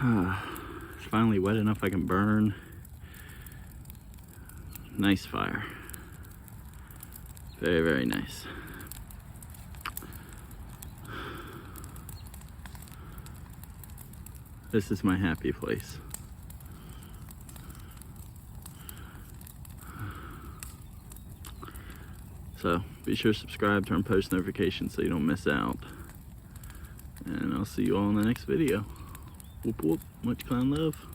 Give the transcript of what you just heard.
It's finally wet enough I can burn. Nice fire. Very, very nice. This is my happy place. So be sure to subscribe, turn post notifications so you don't miss out. And I'll see you all in the next video. Whoop whoop, much clown love.